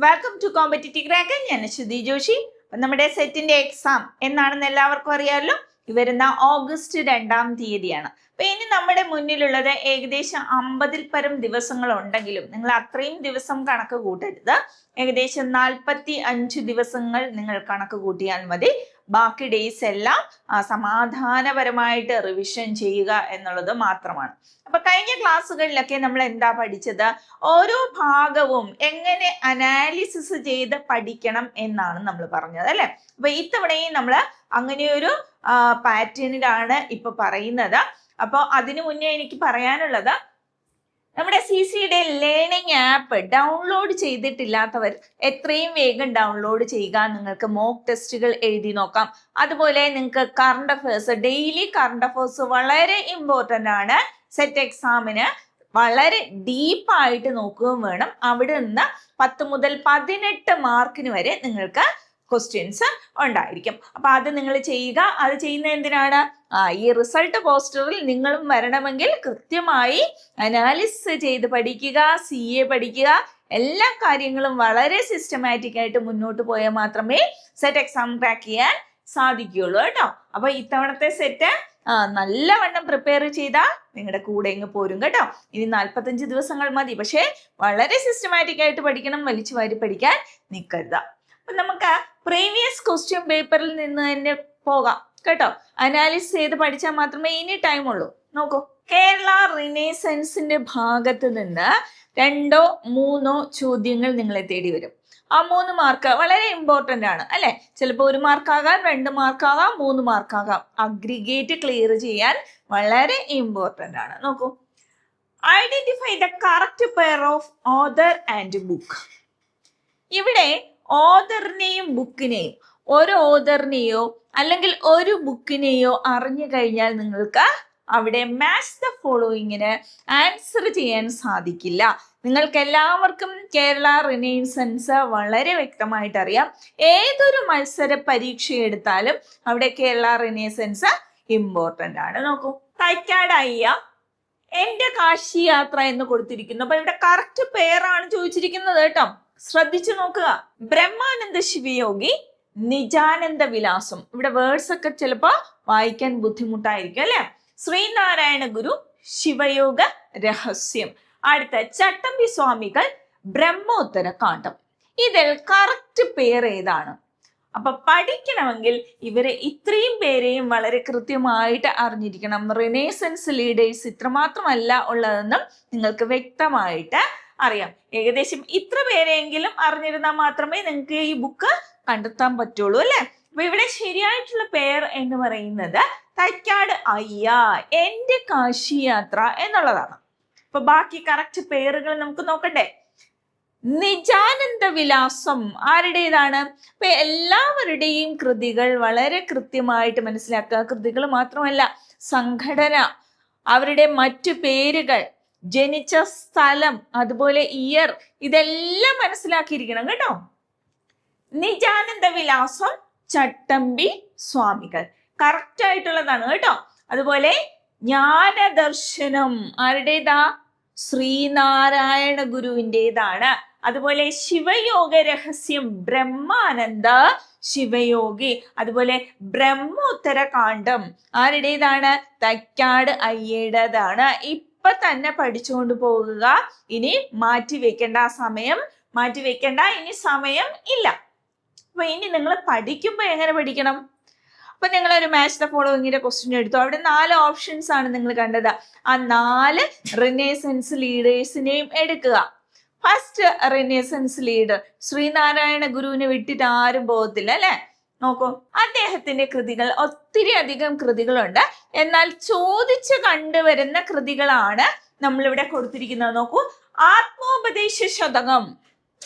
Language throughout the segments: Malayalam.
Welcome to competitive crack. ഞാൻ ശ്രുതി ജോഷി. നമ്മുടെ സെറ്റിന്റെ എക്സാം എന്നാണെന്ന് എല്ലാവർക്കും അറിയാമല്ലോ. വരുന്ന ഓഗസ്റ്റ് 2-ാം തീയതിയാണ്. അപ്പൊ ഇനി നമ്മുടെ മുന്നിലുള്ളത് ഏകദേശം 50-ൽ പരം ദിവസങ്ങൾ ഉണ്ടെങ്കിലും നിങ്ങൾ അത്രയും ദിവസം കണക്ക് കൂട്ടരുത്. ഏകദേശം 45 ദിവസങ്ങൾ നിങ്ങൾ കണക്ക് കൂട്ടിയാൽ മതി. ബാക്കി ഡേയ്സ് എല്ലാം സമാധാനപരമായിട്ട് റിവിഷൻ ചെയ്യുക എന്നുള്ളത് മാത്രമാണ്. അപ്പൊ കഴിഞ്ഞ ക്ലാസ്സുകളിലൊക്കെ നമ്മൾ എന്താ പഠിച്ചത്? ഓരോ ഭാഗവും എങ്ങനെ അനാലിസിസ് ചെയ്ത് പഠിക്കണം എന്നാണ് നമ്മൾ പറഞ്ഞത്, അല്ലെ? അപ്പൊ ഇത്തവണയും നമ്മൾ അങ്ങനെയൊരു പാറ്റേണിലാണ് ഇപ്പൊ പറയുന്നത്. അപ്പോൾ അതിനു മുന്നേ എനിക്ക് പറയാനുള്ളത്, നമ്മുടെ CCയുടെ ലേണിംഗ് ആപ്പ് ഡൗൺലോഡ് ചെയ്തിട്ടില്ലാത്തവർ എത്രയും വേഗം ഡൗൺലോഡ് ചെയ്യുക. നിങ്ങൾക്ക് മോക്ക് ടെസ്റ്റുകൾ എഴുതി നോക്കാം. അതുപോലെ നിങ്ങൾക്ക് current affairs, daily current affairs വളരെ ഇമ്പോർട്ടൻ്റ് ആണ്. സെറ്റ് എക്സാമിന് വളരെ ഡീപ്പായിട്ട് നോക്കുകയും വേണം. അവിടെ നിന്ന് 10 മുതൽ 18 മാർക്കിന് വരെ നിങ്ങൾക്ക് ക്വസ്റ്റ്യൻസ് ഉണ്ടായിരിക്കും. അപ്പൊ അത് നിങ്ങൾ ചെയ്യുക. അത് ചെയ്യുന്ന എന്തിനാണ്? ഈ റിസൾട്ട് പോസ്റ്ററിൽ നിങ്ങളും വരണമെങ്കിൽ കൃത്യമായി അനാലിസിസ് ചെയ്ത് പഠിക്കുക, CA പഠിക്കുക. എല്ലാ കാര്യങ്ങളും വളരെ സിസ്റ്റമാറ്റിക് ആയിട്ട് മുന്നോട്ട് പോയാൽ മാത്രമേ സെറ്റ് എക്സാം ക്രാക്ക് ചെയ്യാൻ സാധിക്കുകയുള്ളൂ കേട്ടോ. അപ്പൊ ഇത്തവണത്തെ സെറ്റ് നല്ലവണ്ണം പ്രിപ്പയർ ചെയ്താൽ നിങ്ങളുടെ കൂടെ ഇങ്ങ് പോരും കേട്ടോ. ഇനി 45 ദിവസങ്ങൾ മതി. പക്ഷെ വളരെ സിസ്റ്റമാറ്റിക് ആയിട്ട് പഠിക്കണം. വലിച്ചു വാരി പഠിക്കാൻ നിൽക്കരുത്. അപ്പൊ നമുക്ക് പ്രീവിയസ് ക്വസ്റ്റ്യൻ പേപ്പറിൽ നിന്ന് തന്നെ പോകാം കേട്ടോ. അനാലിസിസ് ചെയ്ത് പഠിച്ചാൽ മാത്രമേ ഇനി ടൈം ഉള്ളൂ. നോക്കൂ, കേരള റിനേസൻസിന്റെ ഭാഗത്ത് നിന്ന് 2 or 3 ചോദ്യങ്ങൾ നിങ്ങളെ തേടി വരും. ആ 3 മാർക്ക് വളരെ ഇമ്പോർട്ടൻ്റ് ആണ്, അല്ലെ? ചിലപ്പോൾ 1 മാർക്കാകാം, 2 മാർക്കാകാം, 3 മാർക്കാകാം. അഗ്രിഗേറ്റ് ക്ലിയർ ചെയ്യാൻ വളരെ ഇമ്പോർട്ടൻ്റ് ആണ്. നോക്കൂ, identify the correct pair of author and book. ഇവിടെ ഓഥറിനെയും ബുക്കിനെയും, ഒരു ഓഥറിനെയോ അല്ലെങ്കിൽ ഒരു ബുക്കിനെയോ അറിഞ്ഞു കഴിഞ്ഞാൽ നിങ്ങൾക്ക് അവിടെ മാച്ച് ദ ഫോളോയിങ്ങിന് ആൻസർ ചെയ്യാൻ സാധിക്കില്ല. നിങ്ങൾക്ക് എല്ലാവർക്കും കേരള റിനേസൻസ് വളരെ വ്യക്തമായിട്ട് അറിയാം. ഏതൊരു മത്സര പരീക്ഷ എടുത്താലും അവിടെ കേരള റിനേസൻസ് ഇമ്പോർട്ടൻ്റ് ആണ്. നോക്കൂ, തൈക്കാട് അയ്യ എന്റെ കാശി യാത്ര എന്ന് കൊടുത്തിരിക്കുന്നു. അപ്പൊ ഇവിടെ കറക്റ്റ് പേരാണ് ചോദിച്ചിരിക്കുന്നത് കേട്ടോ. ശ്രദ്ധിച്ചു നോക്കുക. ബ്രഹ്മാനന്ദ ശിവയോഗി, നിജാനന്ദ വിലാസം. ഇവിടെ വേർഡ്സ് ഒക്കെ ചിലപ്പോ വായിക്കാൻ ബുദ്ധിമുട്ടായിരിക്കും, അല്ലെ? ശ്രീനാരായണ ഗുരു, ശിവയോഗ രഹസ്യം. അടുത്ത ചട്ടമ്പി സ്വാമികൾ, ബ്രഹ്മോത്തര കാണ്ഡം. ഇതിൽ കറക്റ്റ് പേർ ഏതാണ്? അപ്പൊ പഠിക്കണമെങ്കിൽ ഇവരെ ഇത്രയും പേരെയും വളരെ കൃത്യമായിട്ട് അറിഞ്ഞിരിക്കണം. റിനേസൻസ് ലീഡേഴ്സ് ഇത്രമാത്രമല്ല ഉള്ളതെന്നും നിങ്ങൾക്ക് വ്യക്തമായിട്ട് അറിയാം. ഏകദേശം ഇത്ര പേരെങ്കിലും അറിഞ്ഞിരുന്നാൽ മാത്രമേ നിങ്ങൾക്ക് ഈ ബുക്ക് കണ്ടെത്താൻ പറ്റുള്ളൂ, അല്ലെ? അപ്പൊ ഇവിടെ ശരിയായിട്ടുള്ള പേർ എന്ന് പറയുന്നത് തൈക്കാട് അയ്യ എന്റെ കാശി യാത്ര എന്നുള്ളതാണ്. അപ്പൊ ബാക്കി കറക്റ്റ് പേരുകൾ നമുക്ക് നോക്കണ്ടേ. നിജാനന്ദ വിലാസം ആരുടേതാണ്? അപ്പൊ എല്ലാവരുടെയും കൃതികൾ വളരെ കൃത്യമായിട്ട് മനസ്സിലാക്കുക. കൃതികൾ മാത്രമല്ല, സംഘടന, അവരുടെ മറ്റു പേരുകൾ, ജനിച്ച സ്ഥലം, അതുപോലെ ഇയർ, ഇതെല്ലാം മനസ്സിലാക്കിയിരിക്കണം കേട്ടോ. നിജാനന്ദ വിലാസം ചട്ടമ്പി സ്വാമികൾ കറക്റ്റ് ആയിട്ടുള്ളതാണ് കേട്ടോ. അതുപോലെ ജ്ഞാനദർശനം ആരുടേതാ? ശ്രീനാരായണ ഗുരുവിൻ്റെതാണ്. അതുപോലെ ശിവയോഗ രഹസ്യം ബ്രഹ്മാനന്ദ ശിവയോഗി. അതുപോലെ ബ്രഹ്മോത്തര കാണ്ഡം ആരുടേതാണ്? തൈക്കാട് അയ്യയുടേതാണ്. ഇപ്പൊ തന്നെ പഠിച്ചുകൊണ്ട് പോകുക. ഇനി മാറ്റി വെക്കേണ്ട. ഇനി സമയം ഇല്ല. അപ്പൊ ഇനി നിങ്ങൾ പഠിക്കുമ്പോ എങ്ങനെ പഠിക്കണം? അപ്പൊ നിങ്ങളൊരു മാച്ച് ദ ഫോളോയിങ്ങിന്റെ ക്വസ്റ്റ്യൻ എടുത്തു. അവിടെ 4 ഓപ്ഷൻസ് ആണ് നിങ്ങൾ കണ്ടത്. ആ 4 റിനേസൻസ് ലീഡേഴ്സിനെയും എടുക്കുക. ഫസ്റ്റ് റിനേസൻസ് ലീഡർ ശ്രീനാരായണ ഗുരുവിനെ വിട്ടിട്ട് ആരും പോകത്തില്ല, അല്ലെ? നോക്കൂ, അദ്ദേഹത്തിന്റെ കൃതികൾ ഒത്തിരി അധികം കൃതികളുണ്ട്. എന്നാൽ ചോദിച്ചു കണ്ടുവരുന്ന കൃതികളാണ് നമ്മളിവിടെ കൊടുത്തിരിക്കുന്നത്. നോക്കൂ, ആത്മോപദേശ ശതകം.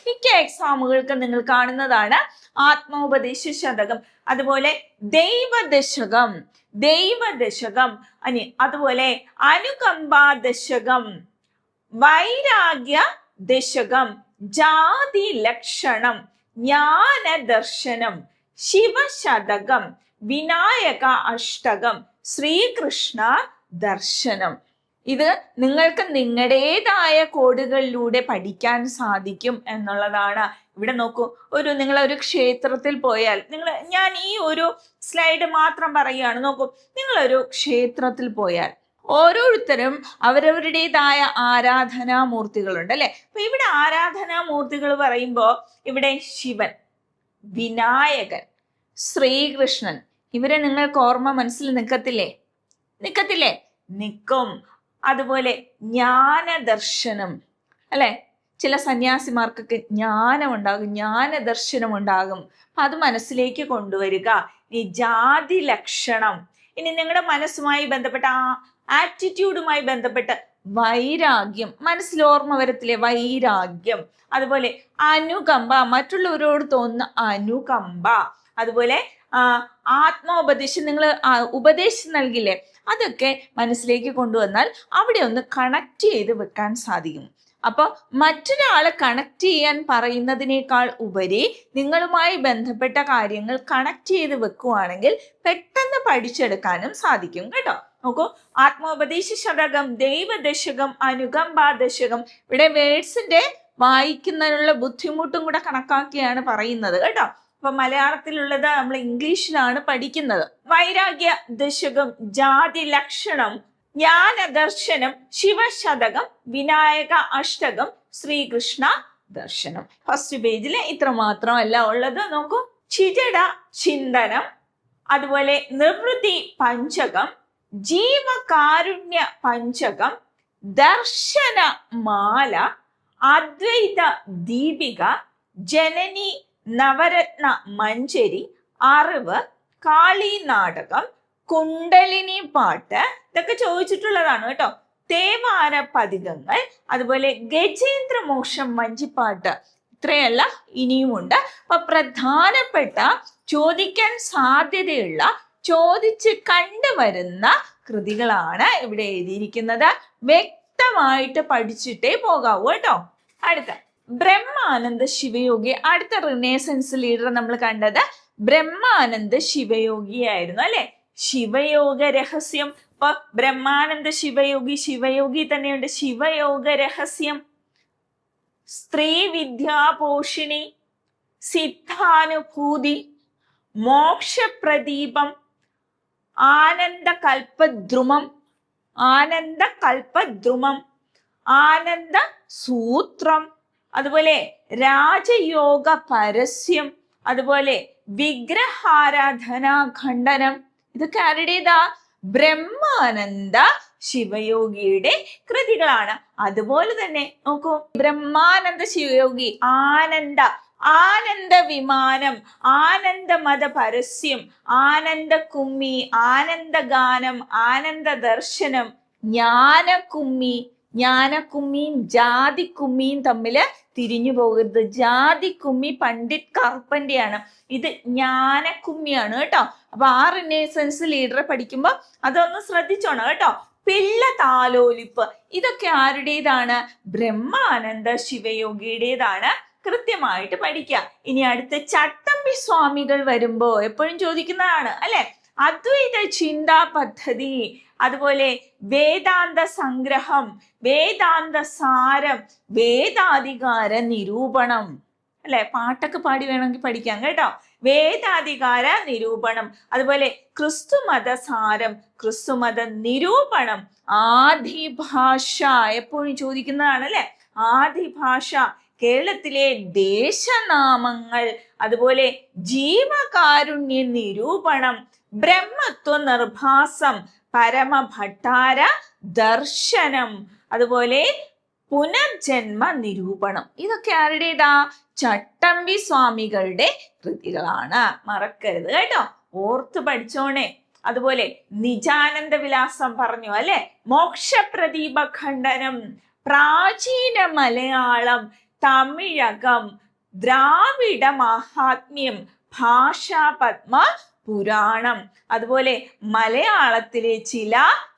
മിക്ക എക്സാമുകൾക്ക് നിങ്ങൾ കാണുന്നതാണ് ആത്മോപദേശ ശതകം. അതുപോലെ ദൈവദശകം, അതുപോലെ അനുകമ്പാ ദശകം, വൈരാഗ്യ ദശകം, ജാതി ലക്ഷണം, ജ്ഞാനദർശനം, ശിവശതകം, വിനായക അഷ്ടകം, ശ്രീകൃഷ്ണ ദർശനം. ഇത് നിങ്ങൾക്ക് നിങ്ങളുടേതായ കോഡുകളിലൂടെ പഠിക്കാൻ സാധിക്കും എന്നുള്ളതാണ്. ഇവിടെ നോക്കൂ, നിങ്ങൾ ഒരു ക്ഷേത്രത്തിൽ പോയാൽ ഞാൻ ഈ ഒരു സ്ലൈഡ് മാത്രം പറയുകയാണ്. നോക്കൂ, നിങ്ങളൊരു ക്ഷേത്രത്തിൽ പോയാൽ ഓരോരുത്തരും അവരവരുടേതായ ആരാധനാമൂർത്തികളുണ്ട് അല്ലെ. അപ്പൊ ഇവിടെ ആരാധനാമൂർത്തികൾ പറയുമ്പോ ഇവിടെ ശിവൻ, വിനായകൻ, ശ്രീകൃഷ്ണൻ, ഇവരെ നിങ്ങൾക്ക് ഓർമ്മ മനസ്സിൽ നിൽക്കത്തില്ലേ? നിൽക്കും. അതുപോലെ ജ്ഞാനദർശനം അല്ലെ, ചില സന്യാസിമാർക്കൊക്കെ ജ്ഞാനമുണ്ടാകും, ജ്ഞാനദർശനം അത് മനസ്സിലേക്ക് കൊണ്ടുവരിക. ഈ ജാതി ലക്ഷണം, ഇനി നിങ്ങളുടെ മനസ്സുമായി ബന്ധപ്പെട്ട ആറ്റിറ്റ്യൂഡുമായി ബന്ധപ്പെട്ട് വൈരാഗ്യം, മനസ്സിൽ ഓർമ്മ വരത്തില്ലേ? വൈരാഗ്യം. അതുപോലെ അനുകമ്പ, മറ്റുള്ളവരോട് തോന്നുന്ന അനുകമ്പ. അതുപോലെ ആത്മോപദേശം, നിങ്ങൾ ഉപദേശം നൽകില്ലേ, അതൊക്കെ മനസ്സിലേക്ക് കൊണ്ടുവന്നാൽ അവിടെ ഒന്ന് കണക്ട് ചെയ്ത് വെക്കാൻ സാധിക്കും. അപ്പൊ മറ്റൊരാളെ കണക്ട് ചെയ്യാൻ പറയുന്നതിനേക്കാൾ ഉപരി നിങ്ങളുമായി ബന്ധപ്പെട്ട കാര്യങ്ങൾ കണക്ട് ചെയ്ത് വെക്കുവാണെങ്കിൽ പെട്ടെന്ന് പഠിച്ചെടുക്കാനും സാധിക്കും കേട്ടോ. നോക്കൂ, ആത്മോപദേശ ശതകം, ദൈവദശകം, അനുകമ്പാ ദശകം. ഇവിടെ വേർഡ്സിന്റെ വായിക്കുന്നതിനുള്ള ബുദ്ധിമുട്ടും കൂടെ കണക്കാക്കിയാണ് പറയുന്നത് കേട്ടോ. അപ്പൊ മലയാളത്തിലുള്ളത് നമ്മൾ ഇംഗ്ലീഷിലാണ് പഠിക്കുന്നത്. വൈരാഗ്യ ദശകം, ജാതി ലക്ഷണം, ജ്ഞാനദർശനം, ശിവശതകം, വിനായക അഷ്ടകം, ശ്രീകൃഷ്ണ ദർശനം. ഫസ്റ്റ് പേജിൽ ഇത്ര മാത്രമല്ല ഉള്ളത്. നോക്കൂ, ചിജട ചിന്തനം, അതുപോലെ നിർവൃത്തി പഞ്ചകം, ജീവകാരുണ്യ പഞ്ചകം, ദർശന മാല, അദ്വൈത ദീപിക, ജനനി നവരത്ന മഞ്ചരി, അറിവ്, കാളി നാടകം, കുണ്ടലിനി പാട്ട്, ഇതൊക്കെ ചോദിച്ചിട്ടുള്ളതാണ് കേട്ടോ. തേവാര പതികങ്ങൾ, അതുപോലെ ഗജേന്ദ്രമോക്ഷം വഞ്ചിപ്പാട്ട്. ഇത്രയല്ല, ഇനിയുമുണ്ട്. അപ്പൊ പ്രധാനപ്പെട്ട ചോദിക്കാൻ സാധ്യതയുള്ള, ചോദിച്ച് കണ്ടുവരുന്ന കൃതികളാണ് ഇവിടെ എഴുതിയിരിക്കുന്നത്. വ്യക്തമായിട്ട് പഠിച്ചിട്ടേ പോകാവൂ കേട്ടോ. അടുത്ത ബ്രഹ്മാനന്ദ ശിവയോഗി. അടുത്ത റിനേസൻസ് ലീഡർ നമ്മൾ കണ്ടത് ബ്രഹ്മാനന്ദ ശിവയോഗിയായിരുന്നു അല്ലെ. ശിവയോഗ രഹസ്യം. ഇപ്പൊ ബ്രഹ്മാനന്ദ ശിവയോഗി തന്നെയുണ്ട്. ശിവയോഗ രഹസ്യം, സ്ത്രീ വിദ്യാപോഷിണി, സിദ്ധാനുഭൂതി, മോക്ഷപ്രദീപം, ആനന്ദകൽപദ്രുമം, ആനന്ദ സൂത്രം, അതുപോലെ രാജയോഗ പരസ്യം, അതുപോലെ വിഗ്രഹാരാധനാ ഖണ്ഡനം. ഇതൊക്കെ ആരുടേതാ? ബ്രഹ്മാനന്ദ ശിവയോഗിയുടെ കൃതികളാണ്. അതുപോലെ തന്നെ നോക്കൂ, ബ്രഹ്മാനന്ദ ശിവയോഗി ആനന്ദ വിമാനം, ആനന്ദമത പരസ്യം, ആനന്ദ കുമ്മി, ആനന്ദഗാനം, ആനന്ദ ദർശനം, ജ്ഞാനക്കുമ്മിയും ജാതിക്കുമ്മിയും തമ്മില് തിരിഞ്ഞു പോകരുത്. ജാതിക്കുമ്മി പണ്ഡിറ്റ് കറുപ്പന്റെയാണ്, ഇത് ജ്ഞാനക്കുമ്മിയാണ് കേട്ടോ. അപ്പൊ ആ റിനേസൻസ് ലീഡറെ പഠിക്കുമ്പോ അതൊന്ന് ശ്രദ്ധിച്ചോണം കേട്ടോ. പിള്ള താലോലിപ്പ്, ഇതൊക്കെ ആരുടേതാണ്? ബ്രഹ്മാനന്ദ ശിവയോഗിയുടേതാണ്. കൃത്യമായിട്ട് പഠിക്കുക. ഇനി അടുത്ത ചട്ടമ്പി സ്വാമികൾ വരുമ്പോ എപ്പോഴും ചോദിക്കുന്നതാണ് അല്ലെ. അദ്വൈത ചിന്താ പദ്ധതി, അതുപോലെ വേദാന്ത സംഗ്രഹം, വേദാന്ത സാരം, വേദാധികാര നിരൂപണം അല്ലെ. പാട്ടൊക്കെ പാടി വേണമെങ്കിൽ പഠിക്കാം കേട്ടോ. വേദാധികാര നിരൂപണം, അതുപോലെ ക്രിസ്തുമത സാരം, ക്രിസ്തുമത നിരൂപണം, ആദിഭാഷ എപ്പോഴും ചോദിക്കുന്നതാണ് അല്ലെ. ആദിഭാഷ, കേരളത്തിലെ ദേശനാമങ്ങൾ, അതുപോലെ ജീവകാരുണ്യ നിരൂപണം, ബ്രഹ്മത്വ നിർഭാസം, പരമഭട്ടാര ദർശനം, അതുപോലെ പുനർജന്മ നിരൂപണം. ഇതൊക്കെ ആരുടേതാ? ചട്ടമ്പി സ്വാമികളുടെ കൃതികളാണ്. മറക്കരുത് കേട്ടോ, ഓർത്ത് പഠിച്ചോണേ. അതുപോലെ നിജാനന്ദ വിലാസം പറഞ്ഞു അല്ലെ. മോക്ഷപ്രദീപ ഖണ്ഡനം, പ്രാചീന മലയാളം, തമിഴകം, ദ്രാവിഡ മഹാത്മ്യം, ഭാഷാ പത്മ പുരാണം, അതുപോലെ മലയാളത്തിലെ ചില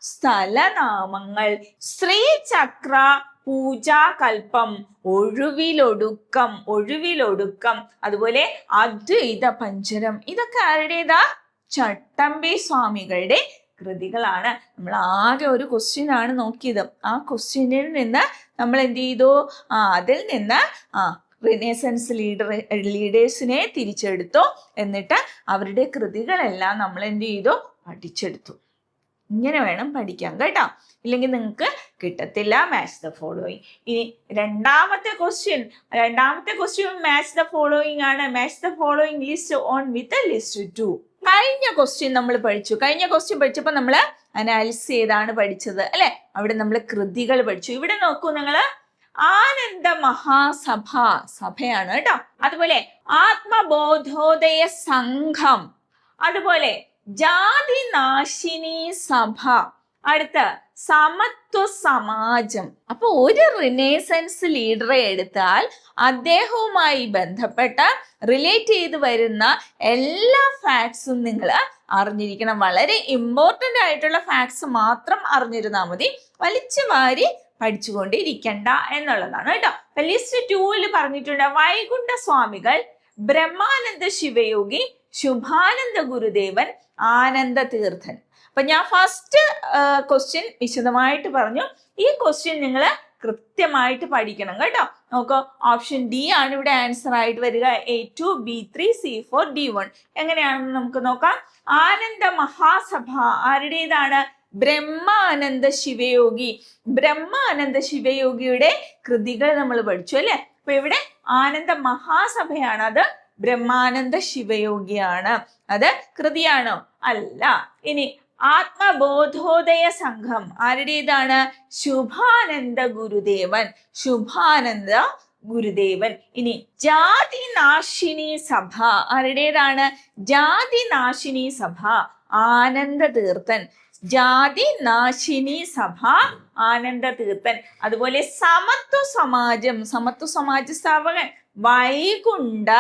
സ്ഥലനാമങ്ങൾ, ശ്രീചക്ര പൂജാകൽപ്പം, ഒഴിവിലൊടുക്കം, അതുപോലെ അദ്വൈത പഞ്ചരം. ഇതൊക്കെ ആരുടേതാ? ചട്ടമ്പി സ്വാമികളുടെ കൃതികളാണ്. നമ്മൾ ആകെ ഒരു ക്വസ്റ്റ്യൻ ആണ് നോക്കിയത്. ആ ക്വസ്റ്റ്യനിൽ നിന്ന് നമ്മൾ എന്ത് ചെയ്തു? അതിൽ നിന്ന് റിനേസൻസ് ലീഡേഴ്സിനെ തിരിച്ചെടുത്തു. എന്നിട്ട് അവരുടെ കൃതികളെല്ലാം നമ്മൾ എന്ത് ചെയ്തു? പഠിച്ചെടുത്തു. ഇങ്ങനെ വേണം പഠിക്കാൻ കേട്ടോ, ഇല്ലെങ്കിൽ നിങ്ങൾക്ക് കിട്ടത്തില്ല. Match the following. ഇനി രണ്ടാമത്തെ ക്വസ്റ്റ്യൻ മാച്ച് ദ ഫോളോയിങ് ആണ്. Match the following list on with list 2. കഴിഞ്ഞ ക്വസ്റ്റ്യൻ നമ്മൾ പഠിച്ചു. കഴിഞ്ഞ ക്വസ്റ്റ്യൻ പഠിച്ചപ്പോൾ നമ്മൾ അനാലിസിസ് ചെയ്താണ് പഠിച്ചത് അല്ലെ? അവിടെ നമ്മൾ കൃതികൾ പഠിച്ചു. ഇവിടെ നോക്കൂ നിങ്ങൾ, ആനന്ദ മഹാസഭ, സഭയാണ് കേട്ടോ. അതുപോലെ ആത്മബോധോദയ സംഘം, അതുപോലെ ജാതി നാശിനി സഭ, അടുത്ത സമത്വ സമാജം. അപ്പൊ ഒരു റിനേസൻസ് ലീഡറെ എടുത്താൽ അദ്ദേഹവുമായി ബന്ധപ്പെട്ട റിലേറ്റ് ചെയ്ത് വരുന്ന എല്ലാ ഫാക്ട്സും നിങ്ങൾ അറിഞ്ഞിരിക്കണം. വളരെ ഇമ്പോർട്ടന്റ് ആയിട്ടുള്ള ഫാക്ട്സ് മാത്രം അറിഞ്ഞിരുന്നാൽ മതി, വലിച്ചു വാരി പഠിച്ചുകൊണ്ടിരിക്കണ്ട എന്നുള്ളതാണ് കേട്ടോ. ലിസ്റ്റ് 2 പറഞ്ഞിട്ടുണ്ട് വൈകുണ്ഠ സ്വാമികൾ, ബ്രഹ്മാനന്ദ ശിവയോഗി, ശുഭാനന്ദ ഗുരുദേവൻ, ആനന്ദ തീർത്ഥൻ. അപ്പൊ ഞാൻ ഫസ്റ്റ് ക്വസ്റ്റ്യൻ വിശദമായിട്ട് പറഞ്ഞു. ഈ ക്വസ്റ്റ്യൻ നിങ്ങൾ കൃത്യമായിട്ട് പഠിക്കണം കേട്ടോ. നോക്കൂ, ഓപ്ഷൻ ഡി ആണ് ഇവിടെ ആൻസർ ആയിട്ട് വരിക. A2, B3, C4, D1. എങ്ങനെയാണെന്ന് നമുക്ക് നോക്കാം. ആനന്ദ മഹാസഭ ആരുടേതാണ്? ബ്രഹ്മാനന്ദ ശിവയോഗി. ബ്രഹ്മാനന്ദ ശിവയോഗിയുടെ കൃതികൾ നമ്മൾ പഠിച്ചു അല്ലെ? അപ്പൊ ഇവിടെ ആനന്ദ മഹാസഭയാണ്, അത് ബ്രഹ്മാനന്ദ ശിവയോഗിയാണ്. അത് കൃതിയാണോ? അല്ല. ഇനി ആത്മബോധോദയ സംഘം ആരുടേതാണ്? ശുഭാനന്ദ ഗുരുദേവൻ. ശുഭാനന്ദ ഗുരുദേവൻ. ഇനി ജാതി നാശിനി സഭ ആരുടേതാണ്? ജാതി നാശിനി സഭ ആനന്ദ തീർത്ഥൻ. ജാതി നാശിനി സഭ ആനന്ദ തീർത്ഥൻ. അതുപോലെ സമത്വ സമാജം, സമത്വ സമാജ സ്ഥാപകൻ വൈകുണ്ഠ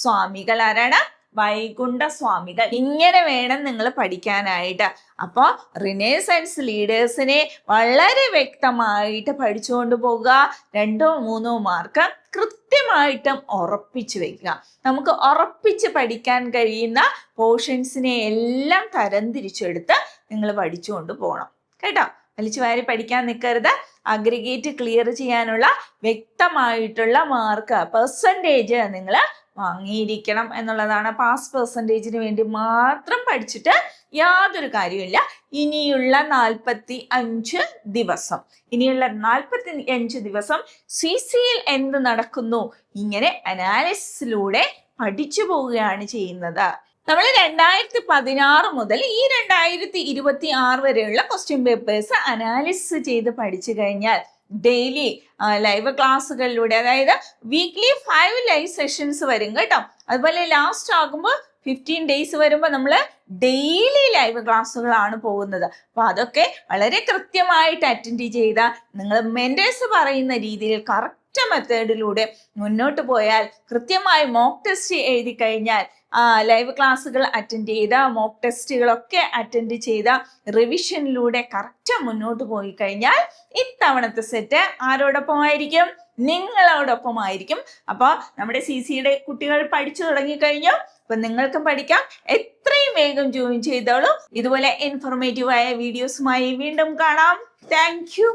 സ്വാമികൾ. ആരാണ്? വൈകുണ്ഠ സ്വാമികൾ. ഇങ്ങനെ വേണം നിങ്ങൾ പഠിക്കാനായിട്ട്. അപ്പൊ റിനേസൻസ് ലീഡേഴ്സിനെ വളരെ വ്യക്തമായിട്ട് പഠിച്ചുകൊണ്ട് പോകുക. 2 or 3 മാർക്ക് കൃത്യമായിട്ടും ഉറപ്പിച്ചു വെക്കുക. നമുക്ക് ഉറപ്പിച്ച് പഠിക്കാൻ കഴിയുന്ന പോർഷൻസിനെ എല്ലാം തരംതിരിച്ചെടുത്ത് നിങ്ങൾ പഠിച്ചുകൊണ്ട് പോകണം കേട്ടോ. വലിച്ചു വാരി പഠിക്കാൻ നിൽക്കരുത്. അഗ്രിഗേറ്റ് ക്ലിയർ ചെയ്യാനുള്ള വ്യക്തമായിട്ടുള്ള മാർക്ക്, പെർസെൻറ്റേജ് നിങ്ങൾ വാങ്ങിയിരിക്കണം എന്നുള്ളതാണ്. പാസ് പെർസെൻറ്റേജിന് വേണ്ടി മാത്രം പഠിച്ചിട്ട് യാതൊരു കാര്യമില്ല. ഇനിയുള്ള 45 ദിവസം, ഇനിയുള്ള 45 ദിവസം CCയിൽ എന്ത് നടക്കുന്നു, ഇങ്ങനെ അനാലിസിസിലൂടെ പഠിച്ചു പോവുകയാണ് ചെയ്യുന്നത്. നമ്മൾ 2016 മുതൽ ഈ 2026 വരെയുള്ള ക്വസ്റ്റ്യൻ പേപ്പേഴ്സ് അനാലിസിസ് ചെയ്ത് പഠിച്ചു കഴിഞ്ഞാൽ ഡെയിലി ലൈവ് ക്ലാസ്സുകളിലൂടെ, അതായത് വീക്ക്ലി 5 ലൈവ് സെഷൻസ് വരും കേട്ടോ. അതുപോലെ ലാസ്റ്റ് ആകുമ്പോൾ 15 days വരുമ്പോൾ നമ്മൾ ഡെയിലി ലൈവ് ക്ലാസ്സുകളാണ് പോകുന്നത്. അപ്പൊ അതൊക്കെ വളരെ കൃത്യമായിട്ട് അറ്റൻഡ് ചെയ്ത നിങ്ങൾ മെന്റേഴ്സ് പറയുന്ന രീതിയിൽ കറക്റ്റ് മെത്തേഡിലൂടെ മുന്നോട്ട് പോയാൽ, കൃത്യമായി മോക്ക് ടെസ്റ്റ് എഴുതി കഴിഞ്ഞാൽ, ലൈവ് ക്ലാസ്സുകൾ അറ്റൻഡ് ചെയ്ത, മോക്ക് ടെസ്റ്റുകളൊക്കെ അറ്റൻഡ് ചെയ്ത, റിവിഷനിലൂടെ കറക്റ്റ് മുന്നോട്ട് പോയി കഴിഞ്ഞാൽ ഇത്തവണത്തെ സെറ്റ് ആരോടൊപ്പമായിരിക്കും? നിങ്ങളോടൊപ്പമായിരിക്കും. അപ്പോൾ നമ്മുടെ CCയുടെ കുട്ടികൾ പഠിച്ചു തുടങ്ങിക്കഴിഞ്ഞു. അപ്പൊ നിങ്ങൾക്കും പഠിക്കാം. എത്രയും വേഗം ജോയിൻ ചെയ്തോളൂ. ഇതുപോലെ ഇൻഫോർമേറ്റീവായ വീഡിയോസുമായി വീണ്ടും കാണാം. Thank you.